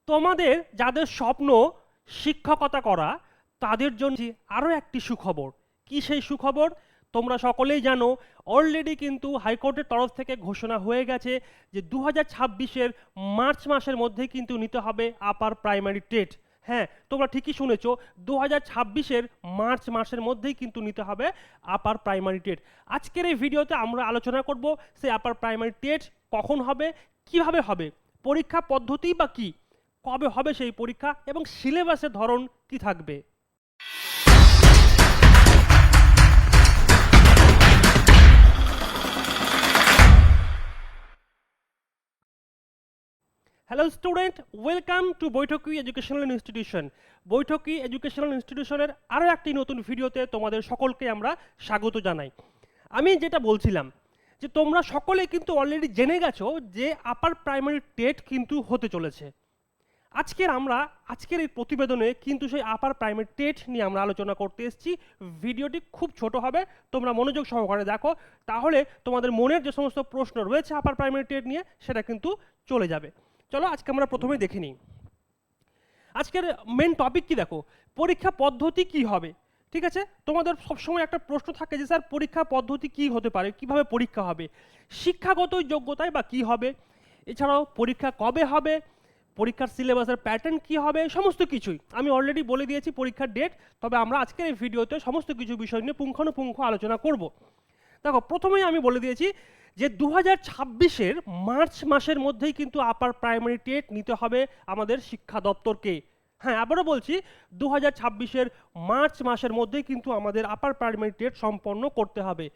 তোমাদের যাদের স্বপ্ন শিক্ষকতা করা তাদের জন্য আরও একটি সুখবর। কি সেই সুখবর? তোমরা সকলেই জানো অলরেডি কিন্তু হাইকোর্টের তরফ থেকে ঘোষণা হয়ে গেছে যে 2026-এর মার্চ মাসের মধ্যে কিন্তু নিতে হবে আপার প্রাইমারি টেট। হ্যাঁ, তোমরা ঠিকই শুনেছো, 2026-এর মার্চ মাসের মধ্যেই কিন্তু নিতে হবে আপার প্রাইমারি টেট। আজকের এই ভিডিওতে আমরা আলোচনা করব সেই আপার প্রাইমারি টেট কখন হবে, কিভাবে হবে, পরীক্ষা পদ্ধতি বা কী, কবে হবে সেই পরীক্ষা এবং সিলেবাসের ধরন কি থাকবে। Hello student, welcome to Boithoki educational institution. Boithoki educational ইনস্টিটিউশনের আরও একটি নতুন ভিডিওতে তোমাদের সকলকে আমরা স্বাগত জানাই। আমি যেটা বলছিলাম যে তোমরা সকলে কিন্তু অলরেডি জেনে গেছো যে আপার প্রাইমারি টেট কিন্তু হতে চলেছে। আজকের এই প্রতিবেদনে কিন্তু সেই আপার প্রাইমারি টেট নিয়ে আমরা আলোচনা করতে এসেছি। ভিডিওটি খুব ছোট হবে, তোমরা মনোযোগ সহকারে দেখো, তাহলে তোমাদের মনের যে সমস্ত প্রশ্ন রয়েছে আপার প্রাইমারি টেট নিয়ে সেটা কিন্তু চলে যাবে। চলো আজকে আমরা প্রথমে দেখে নিই আজকের মেন টপিক কি। দেখো, পরীক্ষা পদ্ধতি কি হবে। ঠিক আছে, তোমাদের সবসময় একটা প্রশ্ন থাকে যে স্যার পরীক্ষা পদ্ধতি কি হতে পারে, কিভাবে পরীক্ষা হবে, শিক্ষাগত যোগ্যতায় বা কি হবে, এছাড়াও পরীক্ষা কবে হবে, পরীক্ষার সিলেবাসের প্যাটার্ন কি হবে, সমস্ত কিছুই আমি অলরেডি বলে দিয়েছি পরীক্ষার ডেট। তবে আমরা আজকের এই ভিডিওতে সমস্ত কিছু বিষয় নিয়ে পুঙ্খানুপুঙ্খ আলোচনা করব। দেখো, প্রথমেই আমি বলে দিয়েছি যে 2026-এর মার্চ মাসের মধ্যেই কিন্তু আপার প্রাইমারি টেট নিতে হবে আমাদের শিক্ষা দপ্তরকে। হ্যাঁ, আবারও বলছি, 2026-এর মার্চ মাসের মধ্যেই কিন্তু আমাদের আপার প্রাইমারি টেট সম্পন্ন করতে হবে।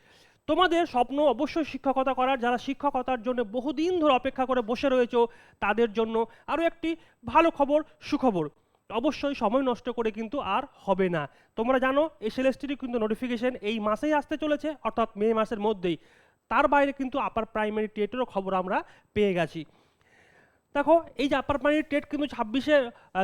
তোমাদের স্বপ্ন অবশ্যই শিক্ষকতা করার, যারা শিক্ষকতার জন্য বহুদিন ধরে অপেক্ষা করে বসে রয়েছে তাদের জন্য আরও একটি ভালো খবর, সুখবর। অবশ্যই সময় নষ্ট করে কিন্তু আর হবে না। তোমরা জানো এসএলএসটির কিন্তু নোটিফিকেশন এই মাসেই আসতে চলেছে, অর্থাৎ মে মাসের মধ্যেই। তার বাইরে কিন্তু আপার প্রাইমারি টেটেরও খবর আমরা পেয়ে গেছি। দেখো, এই যে আপার প্রাইমারি টেট কিন্তু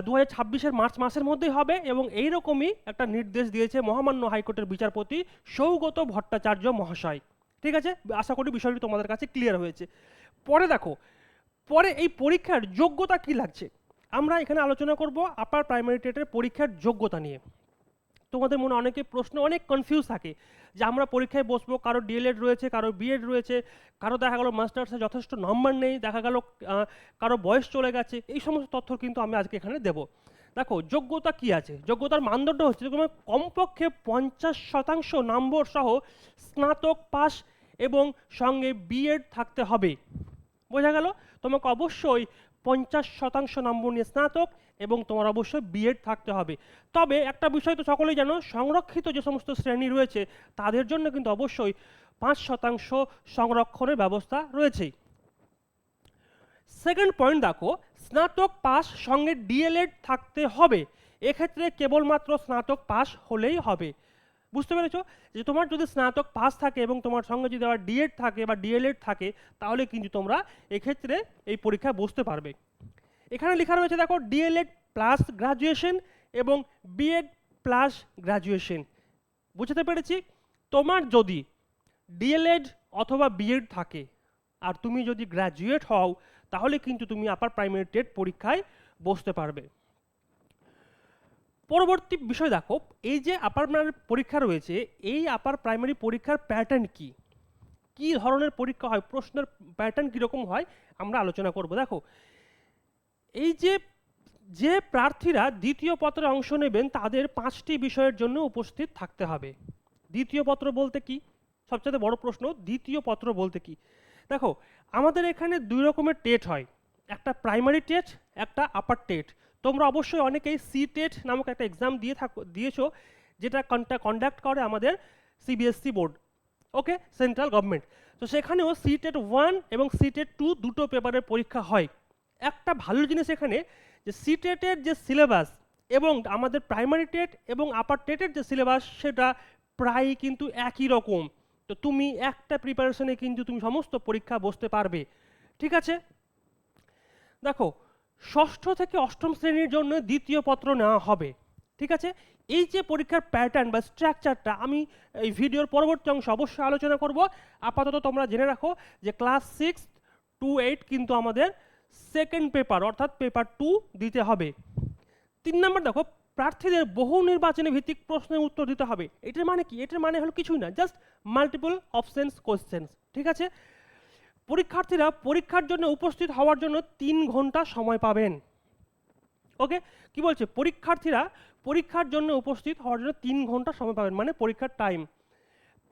2026-এর মার্চ মাসের মধ্যেই হবে এবং এইরকমই একটা নির্দেশ দিয়েছে মহামান্য হাইকোর্টের বিচারপতি সৌগত ভট্টাচার্য মহাশয়। ঠিক আছে, আশা করি বিষয়টি তোমাদের কাছে ক্লিয়ার হয়েছে। পরে দেখো, পরে এই পরীক্ষার যোগ্যতা কি লাগছে, আমরা এখানে আলোচনা করব আপার প্রাইমারি টেটের পরীক্ষার যোগ্যতা নিয়ে। তোমাদের মনে অনেকে প্রশ্ন, অনেক কনফিউজ থাকে যে আমরা পরীক্ষায় বসবো, কারো ডিএলএড রয়েছে, কারো বিএড রয়েছে, কারো দেখা গেল মাস্টার্সে যথেষ্ট নম্বর নেই, দেখা গেল কারো বয়স চলে গেছে, এই সমস্ত তথ্য কিন্তু আমি আজকে এখানে দেব। দেখো, যোগ্যতা কি আছে, যোগ্যতার মানদণ্ড হচ্ছে তোমার কমপক্ষে 50% নম্বর সহ স্নাতক পাস এবং সঙ্গে বিএড থাকতে হবে। বোঝা গেল? তোমাকে অবশ্যই 50% নম্বর নিয়ে স্নাতক এবং তোমার অবশ্যই বিএড থাকতে হবে। তবে একটা বিষয় তো সকলেই জানো, সংরক্ষিত যে সমস্ত শ্রেণী রয়েছে তাদের জন্য কিন্তু অবশ্যই 5% সংরক্ষণের ব্যবস্থা রয়েছেই। সেকেন্ড পয়েন্ট দেখো, স্নাতক পাস সঙ্গে ডিএলএড থাকতে হবে। এক্ষেত্রে কেবলমাত্র স্নাতক পাস হলেই হবে। বুঝতে পেরেছো? যে তোমার যদি স্নাতক পাস থাকে এবং তোমার সঙ্গে যদি আবার ডিএড থাকে বা ডিএলএড থাকে, তাহলে কিন্তু তোমরা এক্ষেত্রে এই পরীক্ষায় বসতে পারবে। এখানে লেখা রয়েছে দেখো, ডিএলএড প্লাস গ্রাজুয়েশন এবং বিএড প্লাস গ্রাজুয়েশন। বুঝতে পেরেছি? তোমার যদি ডিএলএড অথবা বিএড থাকে আর তুমি যদি গ্র্যাজুয়েট হও, তাহলে কিন্তু তুমি আপার প্রাইমারি টেট পরীক্ষায় বসতে পারবে। পরবর্তী বিষয় দেখো, এই যে আপার প্রাইমারি পরীক্ষা রয়েছে, এই আপার প্রাইমারি পরীক্ষার প্যাটার্ন কি, কি ধরনের পরীক্ষা হয়, প্রশ্নের প্যাটার্ন কীরকম হয় আমরা আলোচনা করব। দেখো, এই যে প্রার্থীরা দ্বিতীয় পত্রে অংশ নেবেন তাদের 5টি বিষয়ের জন্য উপস্থিত থাকতে হবে। দ্বিতীয় পত্র বলতে কি? সবচেয়ে বড় প্রশ্ন, দ্বিতীয় পত্র বলতে কি? দেখো, আমাদের এখানে 2 রকমের টেট হয়, একটা প্রাইমারি টেট, একটা আপার টেট। তোমরা অবশ্যই অনেকেই সি টেট নামক একটা এক্সাম দিয়েছো, যেটা কন্ডাক্ট করে আমাদের সিবিএসসি বোর্ড, ওকে, সেন্ট্রাল গভর্নমেন্ট। তো সেখানেও সি টেট 1 এবং সি টেট 2 দুটো পেপারের পরীক্ষা হয়। একটা ভালো জিনিস এখানে যে সি টেটের যে সিলেবাস এবং আমাদের প্রাইমারি টেট এবং আপার টেটের যে সিলেবাস সেটা প্রায় কিন্তু একই রকম। তো তুমি একটা প্রিপারেশনে কিন্তু তুমি সমস্ত পরীক্ষা বসতে পারবে। ঠিক আছে? দেখো, 6ষ্ঠ থেকে 8ম শ্রেণীর জন্য দ্বিতীয় পত্র নেওয়া হবে। ঠিক আছে? এই যে পরীক্ষার প্যাটার্ন বা স্ট্রাকচারটা আমি এই ভিডিওর পরবর্তী অংশে অবশ্যই আলোচনা করব। আপাতত তোমরা জেনে রাখো যে ক্লাস 6 to 8 কিন্তু আমাদের সেকেন্ড পেপার অর্থাৎ পেপার 2 দিতে হবে। 3 নাম্বার দেখো, প্রার্থীদের বহু নির্বাচনী ভিত্তিক প্রশ্নের উত্তর দিতে হবে। এটার মানে কি? এটার মানে হলো কিছুই না, জাস্ট মাল্টিপল অপশনস কোশ্চেন্স। ঠিক আছে, পরীক্ষার্থীরা পরীক্ষার জন্য উপস্থিত হওয়ার জন্য 3 ঘন্টা সময় পাবেন। ওকে, কি বলছে? পরীক্ষার্থীরা পরীক্ষার জন্য উপস্থিত হওয়ার জন্য 3 ঘন্টা সময় পাবেন, মানে পরীক্ষার টাইম।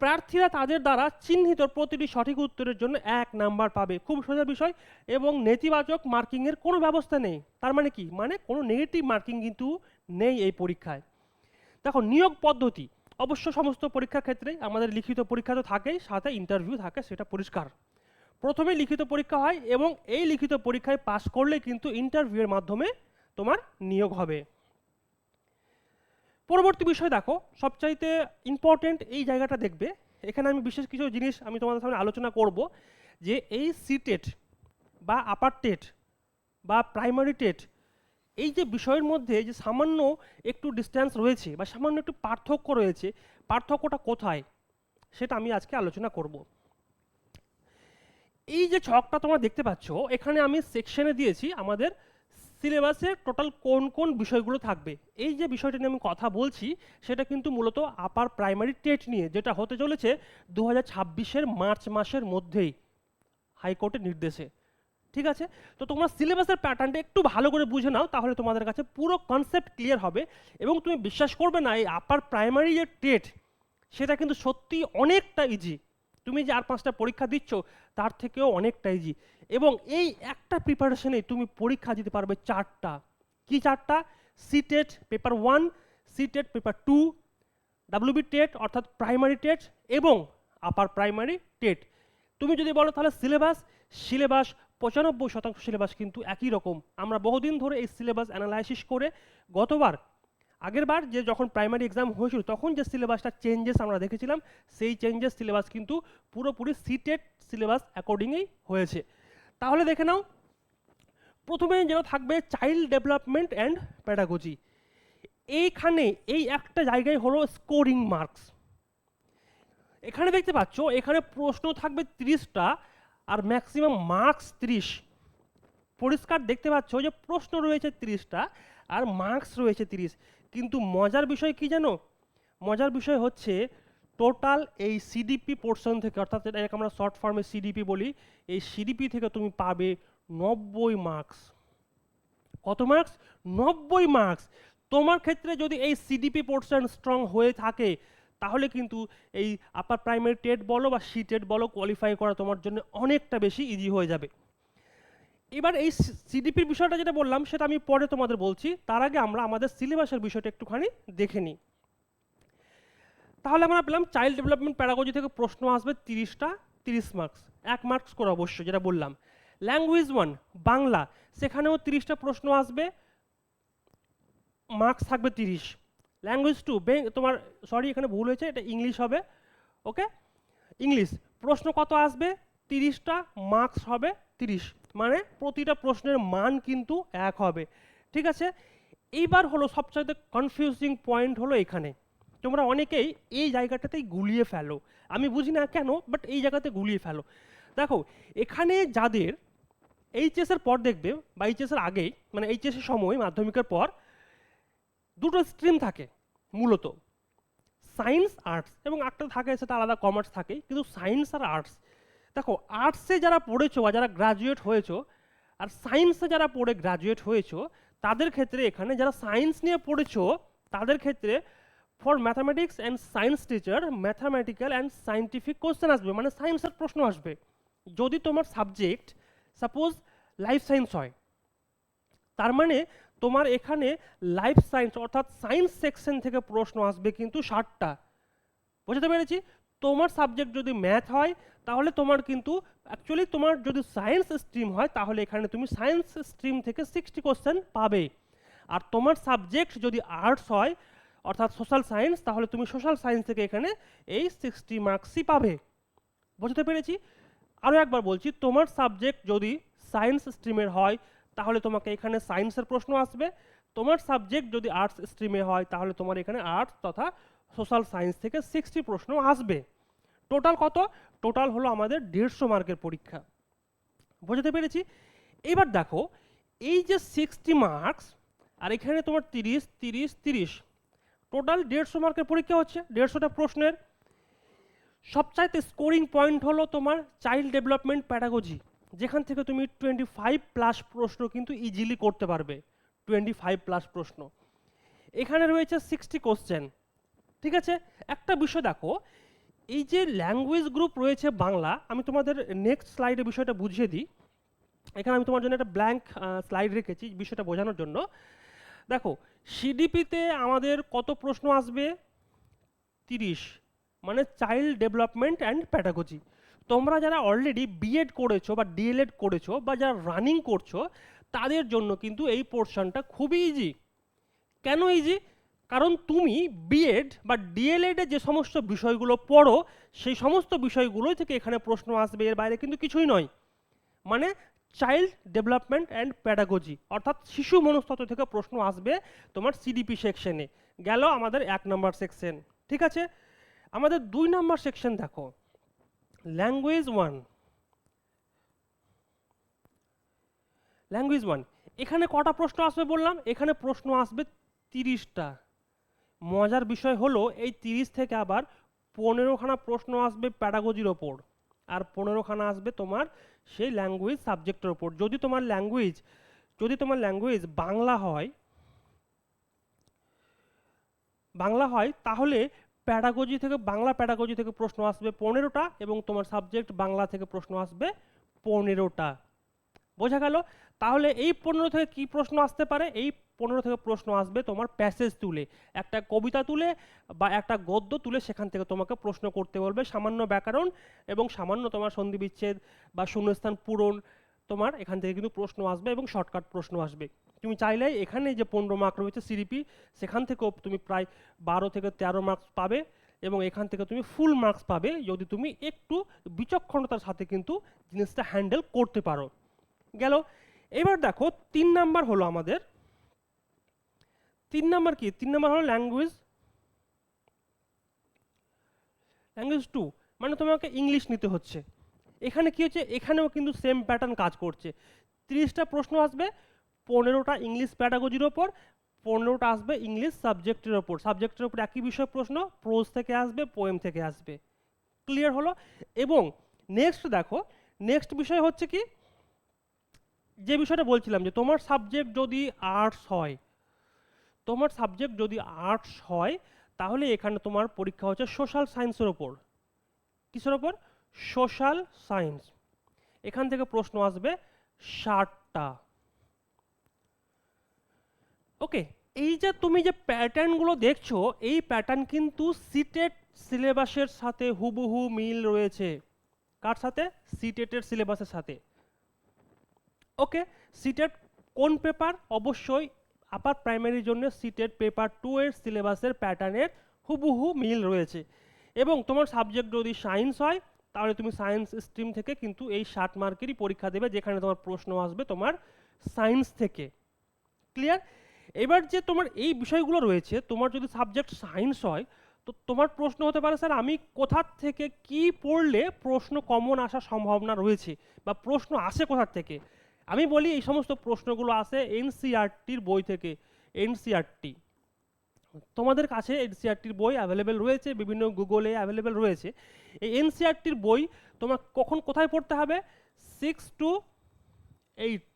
প্রার্থীরা তাদের দ্বারা চিহ্নিত প্রতিটি সঠিক উত্তরের জন্য 1 নাম্বার পাবে। খুব সোজা বিষয়, এবং নেতিবাচক মার্কিংয়ের কোনো ব্যবস্থা নেই। তার মানে কি? মানে কোনো নেগেটিভ মার্কিং কিন্তু নেই এই পরীক্ষায়। দেখো, নিয়োগ পদ্ধতি অবশ্য সমস্ত পরীক্ষার ক্ষেত্রে আমাদের লিখিত পরীক্ষা তো থাকেই, সাথে ইন্টারভিউ থাকে, সেটা পরিষ্কার। প্রথমে লিখিত পরীক্ষা হয় এবং এই লিখিত পরীক্ষায় পাস করলে কিন্তু ইন্টারভিউয়ের মাধ্যমে তোমার নিয়োগ হবে। পরবর্তী বিষয় দেখো, সবচাইতে ইম্পর্টেন্ট এই জায়গাটা দেখবে। এখানে আমি বিশেষ কিছু জিনিস আমি তোমাদের সামনে আলোচনা করব, যে এই সিটেট বা আপার টেট বা প্রাইমারি টেট, এই যে বিষয়ের মধ্যে যে সামান্য একটু ডিস্টেন্স রয়েছে বা সামান্য একটু পার্থক্য রয়েছে, পার্থক্যটা কোথায় সেটা আমি আজকে আলোচনা করব। এই যে ছকটা তোমরা দেখতে পাচ্ছ, এখানে আমি সেকশনে দিয়েছি আমাদের সিলেবাসে টোটাল কোন কোন বিষয়গুলো থাকবে। এই যে বিষয়টা নিয়ে আমি কথা বলছি সেটা কিন্তু মূলত আপার প্রাইমারি টেট নিয়ে, যেটা হতে চলেছে 2026-এর মার্চ মাসের মধ্যেই হাইকোর্টের নির্দেশে। ঠিক আছে, তো তোমরা সিলেবাসের প্যাটার্নটা একটু ভালো করে বুঝে নাও, তাহলে তোমাদের কাছে পুরো কনসেপ্ট ক্লিয়ার হবে। এবং তুমি বিশ্বাস করবে না, এই আপার প্রাইমারি যে টেট সেটা কিন্তু সত্যি অনেকটা ইজি। তুমি যে আর 5টা পরীক্ষা দিচ্ছ তার থেকেও অনেকটা ইজি, এবং এই একটা প্রিপারেশনে তুমি পরীক্ষা দিতে পারবে 4টা। কি 4টা? CTET paper 1, CTET paper 2, WB TET অর্থাৎ প্রাইমারি টেট, এবং আপার প্রাইমারি টেট। তুমি যদি বলো তাহলে সিলেবাস 95% সিলেবাস কিন্তু একই রকম। আমরা বহুদিন ধরে এই সিলেবাস অ্যানালাইসিস করে আগেরবার যে যখন প্রাইমারি এক্সাম হয়েছিল তখন যে সিলেবাসটা চেঞ্জেস আমরা দেখেছিলাম, সেই চেঞ্জেস সিলেবাস কিন্তু পুরোপুরি সিটেট সিলেবাস অ্যাকর্ডিংই হয়েছে। তাহলে দেখে নাও, প্রথমে যেটা থাকবে চাইল্ড ডেভেলপমেন্ট অ্যান্ড প্যাডাগজি। এইখানে এই একটা জায়গায় হলো স্কোরিং মার্কস। এখানে দেখতে পাচ্ছ, এখানে প্রশ্ন থাকবে 30টা আর ম্যাক্সিমাম মার্কস 30। পরিষ্কার দেখতে পাচ্ছ যে প্রশ্ন রয়েছে 30টা আর মার্কস রয়েছে 30। কিন্তু মজার বিষয় কি জানো? মজার বিষয় হচ্ছে টোটাল এই সিডিপি পোর্শন থেকে, অর্থাৎ এটাকে আমরা শর্ট ফর্মে সিডিপি বলি, এই সিডিপি থেকে তুমি পাবে 90 মার্কস। কত মার্কস? 90 মার্কস। তোমার ক্ষেত্রে যদি এই সিডিপি পোর্শন স্ট্রং হয়ে থাকে তাহলে কিন্তু এই আপার প্রাইমারি টেট বলো বা সি টেট বলো, কোয়ালিফাই করা তোমার জন্য অনেকটা বেশি ইজি হয়ে যাবে। এবার এই সিডিপির বিষয়টা যেটা বললাম সেটা আমি পরে তোমাদের বলছি, তার আগে আমরা আমাদের সিলেবাসের বিষয়টা একটুখানি দেখে নিই। তাহলে আমরা পেলাম চাইল্ড ডেভেলপমেন্ট প্যাডাগজি থেকে প্রশ্ন আসবে 30টা, 30 মার্কস, 1 মার্কস করে অবশ্যই, যেটা বললাম। ল্যাঙ্গুয়েজ 1 বাংলা, সেখানেও 30টা প্রশ্ন আসবে, মার্কস থাকবে 30। ল্যাঙ্গুয়েজ 2 তোমার সরি এখানে ভুল হয়েছে, এটা ইংলিশ হবে। ওকে, ইংলিশ প্রশ্ন কত আসবে? 30টা, মার্কস হবে 30, মানে প্রতিটা প্রশ্নের মান কিন্তু 1 হবে। ঠিক আছে, এইবার হলো সবচাইতে কনফিউজিং পয়েন্ট হলো এখানে। তোমরা অনেকেই এই জায়গাটাতেই গুলিয়ে ফেলো, আমি বুঝি না কেন, বাট এই জায়গাতে গুলিয়ে ফেলো। দেখো, এখানে যাদের এইচএসের পর দেখবে বা এইচএসের আগেই, মানে এইচএসের সময় মাধ্যমিকের পর দুটো স্ট্রিম থাকে মূলত, সায়েন্স আর্টস, এবং একটা থাকে সেটা আলাদা কমার্স থাকে, কিন্তু সায়েন্স আর আর্টস। দেখো, আর্টসে যারা পড়েছো বা যারা গ্রাজুয়েট হয়েছো আর সায়েন্সে যারা পড়ে গ্রাজুয়েট হয়েছো, তাদের ক্ষেত্রে এখানে যারা সায়েন্স নিয়ে পড়েছো তাদের ক্ষেত্রে for mathematics and science teacher mathematical and scientific question আসবে, মানে সায়েন্সের প্রশ্ন আসবে। যদি তোমার সাবজেক্ট সাপোজ লাইফ সায়েন্স হয়, তার মানে তোমার এখানে লাইফ সায়েন্স অর্থাৎ সায়েন্স সেকশন থেকে প্রশ্ন আসবে কিন্তু 60টা। বুঝতে পেরেছি? তোমার সাবজেক্ট যদি ম্যাথ হয় তাহলে তোমার কিন্তু অ্যাকচুয়ালি, তোমার যদি সায়েন্স স্ট্রিম হয় তাহলে এখানে তুমি সায়েন্স স্ট্রিম থেকে 60 কোশ্চেন পাবে। আর তোমার সাবজেক্ট যদি আর্টস হয় অর্থাৎ সোশ্যাল সায়েন্স, তাহলে তুমি সোশ্যাল সায়েন্স থেকে এখানে এই 60 মার্কসই পাবে। বুঝতে পেরেছি? আরও একবার বলছি, তোমার সাবজেক্ট যদি সায়েন্স স্ট্রিমের হয় তাহলে তোমাকে এখানে সায়েন্সের প্রশ্ন আসবে। তোমার সাবজেক্ট যদি আর্টস স্ট্রিমে হয় তাহলে তোমার এখানে আর্টস তথা সোশ্যাল সায়েন্স থেকে 60 প্রশ্ন আসবে। টোটাল কত? টোটাল হলো আমাদের 150 মার্কের পরীক্ষা। বুঝতে পেরেছি? এবার দেখো এই যে 60 মার্কস আর এখানে তোমার 30 30 30, টোটাল 150 মার্কের পরীক্ষা হচ্ছে, 150টা প্রশ্নের। সবচাইতে স্কোরিং পয়েন্ট হলো তোমার চাইল্ড ডেভেলপমেন্ট প্যাডাগজি, যেখান থেকে তুমি 25+ প্রশ্ন কিন্তু ইজিলি করতে পারবে, 25+ প্রশ্ন। এখানে রয়েছে 60 কোশ্চেন, ঠিক আছে। একটা বিষয় দেখো, এই যে ল্যাঙ্গুয়েজ গ্রুপ রয়েছে বাংলা, আমি তোমাদের নেক্সট স্লাইডে বিষয়টা বুঝিয়ে দিই। এখানে আমি তোমার জন্য একটা ব্ল্যাঙ্ক স্লাইড রেখেছি বিষয়টা বোঝানোর জন্য। দেখো সিডিপিতে আমাদের কত প্রশ্ন আসবে, 30, মানে চাইল্ড ডেভেলপমেন্ট অ্যান্ড প্যাডাগজি। তোমরা যারা অলরেডি বিএড করেছো বা ডিএলএড করেছো বা যারা রানিং করছো, তাদের জন্য কিন্তু এই পোর্শনটা খুবই ইজি। কেন ইজি? কারণ তুমি বিএড বা ডিএলএডে যে সমস্ত বিষয়গুলো পড়ো, সেই সমস্ত বিষয়গুলোই থেকে এখানে প্রশ্ন আসবে, এর বাইরে কিন্তু কিছুই নয়। মানে চাইল্ড ডেভেলপমেন্ট অ্যান্ড প্যাডাগজি, অর্থাৎ শিশু মনস্তত্ত্ব থেকে প্রশ্ন আসবে তোমার সিডিপি সেকশনে। গেল আমাদের 1 নম্বর সেকশন, ঠিক আছে। আমাদের 2 নম্বর সেকশন দেখো, ল্যাঙ্গুয়েজ 1। ল্যাঙ্গুয়েজ 1, এখানে কটা প্রশ্ন আসবে বললাম? এখানে প্রশ্ন আসবে 30টা। মজার বিষয় হলো এই 30 থেকে আবার 15খানা প্রশ্ন আসবে প্যাডাগজির ওপর, আর 15খানা আসবে তোমার সেই ল্যাঙ্গুয়েজ সাবজেক্টের ওপর। যদি তোমার ল্যাঙ্গুয়েজ বাংলা হয় তাহলে বাংলা প্যাডাগজি থেকে প্রশ্ন আসবে 15টা, এবং তোমার সাবজেক্ট বাংলা থেকে প্রশ্ন আসবে 15টা। বোঝা গেল? তাহলে এই 15 থেকে কি প্রশ্ন আসতে পারে? এই 15 থেকে প্রশ্ন আসবে তোমার প্যাসেজ তুলে, একটা কবিতা তুলে বা একটা গদ্য তুলে সেখান থেকে তোমাকে প্রশ্ন করতে বলবে, সামান্য ব্যাকরণ এবং সামান্য তোমার সন্ধি বিচ্ছেদ বা শূন্যস্থান পূরণ, তোমার এখান থেকে কিন্তু প্রশ্ন আসবে এবং শর্টকাট প্রশ্ন আসবে। তুমি চাইলে এখানে যে 15 মার্ক রয়েছে সিডিপি, সেখান থেকেও তুমি প্রায় 12 থেকে 13 মার্কস পাবে, এবং এখান থেকে তুমি ফুল মার্কস পাবে যদি তুমি একটু বিচক্ষণতার সাথে কিন্তু জিনিসটা হ্যান্ডেল করতে পারো। গেল। এবার দেখো 3 নাম্বার হলো আমাদের, 3 নাম্বার কি? 3 নাম্বার হলো ল্যাঙ্গুয়েজ 2, মানে তোমাকে ইংলিশ নিতে হচ্ছে। এখানে কি হচ্ছে, এখানেও কিন্তু সেম প্যাটার্ন কাজ করছে। 30টা প্রশ্ন আসবে, 15টা ইংলিশ প্যাডাগজির ওপর, 15টা আসবে ইংলিশ সাবজেক্টের ওপর একই বিষয় প্রশ্ন, প্রোজ থেকে আসবে, পোয়েম থেকে আসবে। ক্লিয়ার হলো? এবং নেক্সট দেখো, নেক্সট বিষয় হচ্ছে কি, যে বিষয়টা বলছিলাম যে তোমার সাবজেক্ট যদি আর্টস হয় তাহলে এখানে তোমার পরীক্ষা হচ্ছে সোশ্যাল সায়েন্সের ওপর। কিসের ওপর? Social science. এখান থেকে প্রশ্ন আসবে 60টা। ওকে, এই যে তুমি যে প্যাটার্নগুলো দেখছো, এই প্যাটার্ন কিন্তু সিটেট সিলেবাসের সাথে হুবহু মিল রয়েছে। কার সাথে? সিটেটের সিলেবাসের সাথে। ওকে, সিটেট কোন পেপার? অবশ্যই আপার প্রাইমারির জন্য সিটেট পেপার 2 এর সিলেবাসের প্যাটার্নের হুবহু মিল রয়েছে। এবং তোমার সাবজেক্ট যদি সায়েন্স হয় তাহলে তুমি সায়েন্স স্ট্রিম থেকে কিন্তু এই 60 মার্কেরই পরীক্ষা দেবে, যেখানে তোমার প্রশ্ন আসবে তোমার সায়েন্স থেকে। ক্লিয়ার? এবার যে তোমার এই বিষয়গুলো রয়েছে, তোমার যদি সাবজেক্ট সায়েন্স হয় তো তোমার প্রশ্ন হতে পারে, স্যার আমি কোথা থেকে কি পড়লে প্রশ্ন কমন আসার সম্ভাবনা রয়েছে, বা প্রশ্ন আসে কোথা থেকে? আমি বলি এই সমস্ত প্রশ্নগুলো আসে এনসিইআরটির বই থেকে। এনসিইআরটি, তোমাদের কাছে এনসিইআরটির বই অ্যাভেলেবেল রয়েছে, বিভিন্ন গুগলে অ্যাভেলেবেল রয়েছে। এই এনসিইআরটির বই তোমার কখন কোথায় পড়তে হবে? 6 to 8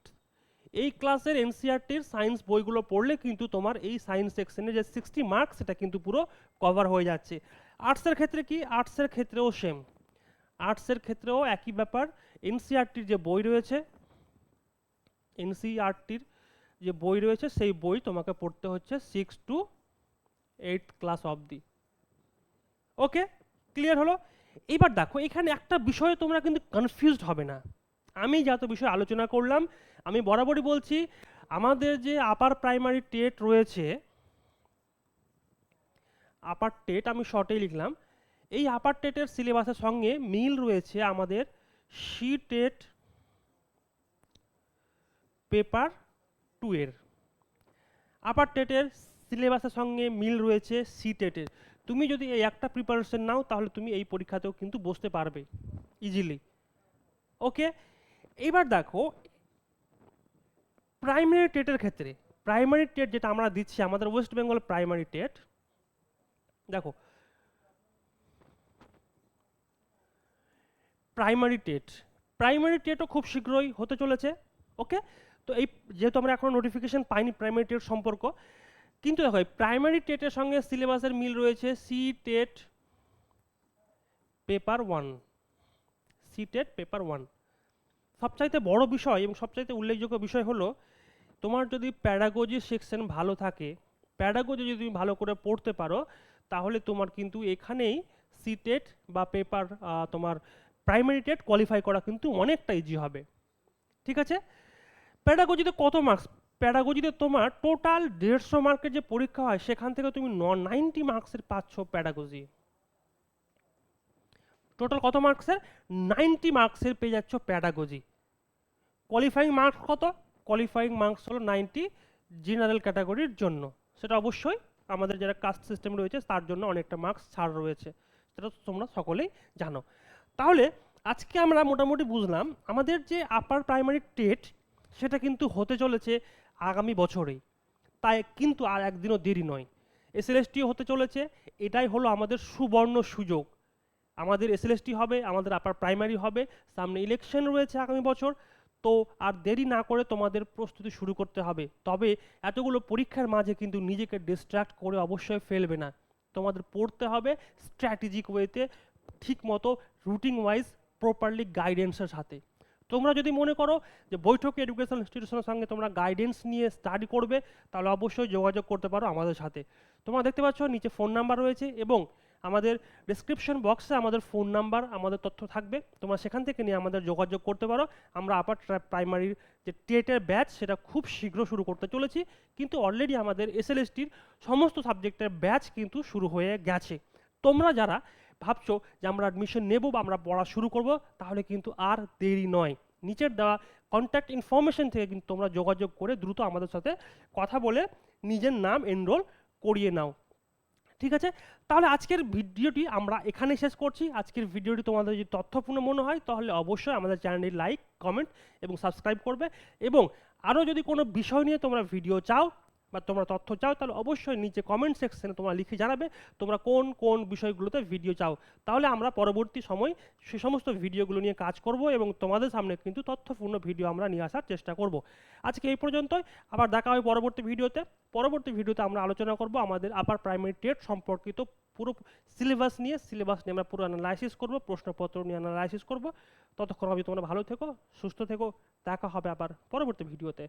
এই ক্লাসের এনসিইআরটির সায়েন্স বইগুলো পড়লে কিন্তু তোমার এই সায়েন্স সেকশনে যে 60 মার্কস সেটা কিন্তু পুরো কভার হয়ে যাচ্ছে। আর্টসের ক্ষেত্রে কি? আর্টসের ক্ষেত্রেও সেম, আর্টসের ক্ষেত্রেও একই ব্যাপার। এনসিইআরটির যে বই রয়েছে, এনসিইআরটির যে বই রয়েছে সেই বই তোমাকে পড়তে হচ্ছে 6 to 8 ক্লাস অবধি। ওকে, ক্লিয়ার হলো? এবার দেখো এখানে একটা বিষয়ে তোমরা কিন্তু কনফিউজড হবে না। আমি যত বিষয় আলোচনা করলাম, আমি বরাবরই বলছি আমাদের যে আপার প্রাইমারি টেট রয়েছে, আপার টেট আমি শর্টেই লিখলাম, এই আপার টেটের সিলেবাসের সঙ্গে মিল রয়েছে আমাদের সি টেট পেপার 2 এর। আপার টেটের সিলেবাসের সঙ্গে মিল রয়েছে সি টেটের। তুমি যদি এই একটা প্রিপারেশন নাও তাহলে তুমি এই পরীক্ষাতেও কিন্তু বসতে পারবে ইজিলি। ওকে, এবার দেখো প্রাইমারি টেটের ক্ষেত্রে প্রাইমারি টেট যেটা আমরা দিচ্ছি আমাদের ওয়েস্ট বেঙ্গল প্রাইমারি টেট, দেখো প্রাইমারি টেটও খুব শীঘ্রই হতে চলেছে। ওকে, তো এই যেহেতু আমরা এখনো নোটিফিকেশন পাইনি প্রাইমারি টেট সম্পর্ক, কিন্তু দেখো এই প্রাইমারি টেটের সঙ্গে সিলেবাসের মিল রয়েছে টেট পেপার 1, টেট পেপার 1। সবচাইতে বড় বিষয় এবং সবচাইতে উল্লেখযোগ্য বিষয় হলো তোমার যদি প্যাডাগজি সেকশন ভালো থাকে, প্যাডাগজি যদি তুমি ভালো করে পড়তে পারো, তাহলে তোমার কিন্তু এখানেই টেট বা পেপার তোমার প্রাইমারি টেট কোয়ালিফাই করা কিন্তু অনেকটা ইজি হবে। ঠিক আছে, প্যাডাগজিতে কত মার্কস? প্যাডাগজিতে তোমার টোটাল 150 মার্কের যে পরীক্ষা হয় সেখান থেকে তুমি 90 মার্কসের পাচ্ছ প্যাডাগজি। টোটাল কত মার্কসের? 90 মার্কসের পেয়ে যাচ্ছ প্যাডাগজি। কোয়ালিফাইং মার্কস কত? কোয়ালিফাইং মার্কস হলো 90 জেনারেল ক্যাটাগরির জন্য। সেটা অবশ্যই আমাদের যারা কাস্ট সিস্টেম রয়েছে তার জন্য অনেকটা মার্কস ছাড় রয়েছে, সেটা তোমরা সকলেই জানো। তাহলে আজকে আমরা মোটামুটি বুঝলাম আমাদের যে আপার প্রাইমারি টেট সেটা কিন্তু হতে চলেছে আগামী বছরেই, তাই কিন্তু আর একদিনও দেরি নয়। এসএলএসটিও হতে চলেছে, এটাই হলো আমাদের সুবর্ণ সুযোগ। আমাদের এসএলএসটি হবে, আমাদের আপার প্রাইমারি হবে, সামনে ইলেকশন রয়েছে আগামী বছর, তো আর দেরি না করে তোমাদের প্রস্তুতি শুরু করতে হবে। তবে এতগুলো পরীক্ষার মাঝে কিন্তু নিজেকে ডিস্ট্র্যাক্ট করে অবশ্যই ফেলবে না, তোমাদের পড়তে হবে স্ট্র্যাটেজিক ওয়েতে, ঠিক মতো রুটিন ওয়াইজ প্রপারলি গাইডেন্সের সাথে। তোমরা যদি মনে করো যে বৈঠক এডুকেশন ইনস্টিটিউশনের সঙ্গে তোমরা গাইডেন্স নিয়ে স্টাডি করবে, তাহলে অবশ্যই যোগাযোগ করতে পারো আমাদের সাথে। তোমরা দেখতে পাচ্ছ নিচে ফোন নাম্বার রয়েছে এবং আমাদের ডিসক্রিপশন বক্সে আমাদের ফোন নাম্বার, আমাদের তথ্য থাকবে, তোমরা সেখান থেকে নিয়ে আমাদের যোগাযোগ করতে পারো। আমরা আপার প্রাইমারির যে টেটের ব্যাচ সেটা খুব শীঘ্র শুরু করতে চলেছি, কিন্তু অলরেডি আমাদের এসএলএসটির সমস্ত সাবজেক্টের ব্যাচ কিন্তু শুরু হয়ে গেছে। তোমরা যারা ভাবছো যে আমরা অ্যাডমিশন নেব বা আমরা পড়া শুরু করব, তাহলে কিন্তু আর দেরি নয়। নিচের দেওয়া কন্ট্যাক্ট ইনফরমেশন থেকে কিন্তু তোমরা যোগাযোগ করে দ্রুত আমাদের সাথে কথা বলে নিজের নাম এনরোল করিয়ে নাও। ঠিক আছে, তাহলে আজকের ভিডিওটি আমরা এখানে শেষ করছি। আজকের ভিডিওটি তোমাদের যদি তথ্যপূর্ণ মনে হয় তাহলে অবশ্যই আমাদের চ্যানেলটি লাইক, কমেন্ট এবং সাবস্ক্রাইব করবে। এবং আরও যদি কোনো বিষয় নিয়ে তোমরা ভিডিও চাও বা তোমরা তথ্য চাও, তাহলে অবশ্যই নিচে কমেন্ট সেকশনে তোমরা লিখে জানাবে তোমরা কোন কোন বিষয়গুলোতে ভিডিও চাও। তাহলে আমরা পরবর্তী সময় সে সমস্ত ভিডিওগুলো নিয়ে কাজ করব এবং তোমাদের সামনে কিন্তু তথ্যপূর্ণ ভিডিও আমরা নিয়ে আসার চেষ্টা করব। আজকে এই পর্যন্তই, আবার দেখা হবে পরবর্তী ভিডিওতে। পরবর্তী ভিডিওতে আমরা আলোচনা করব আমাদের আপার প্রাইমারি টেট সম্পর্কিত পুরো সিলেবাস নিয়ে আমরা পুরো অ্যানালাইসিস করব, প্রশ্নপত্র নিয়ে অ্যানালাইসিস করব। ততক্ষণ অবধি তোমরা ভালো থেকো, সুস্থ থেকো, দেখা হবে আবার পরবর্তী ভিডিওতে।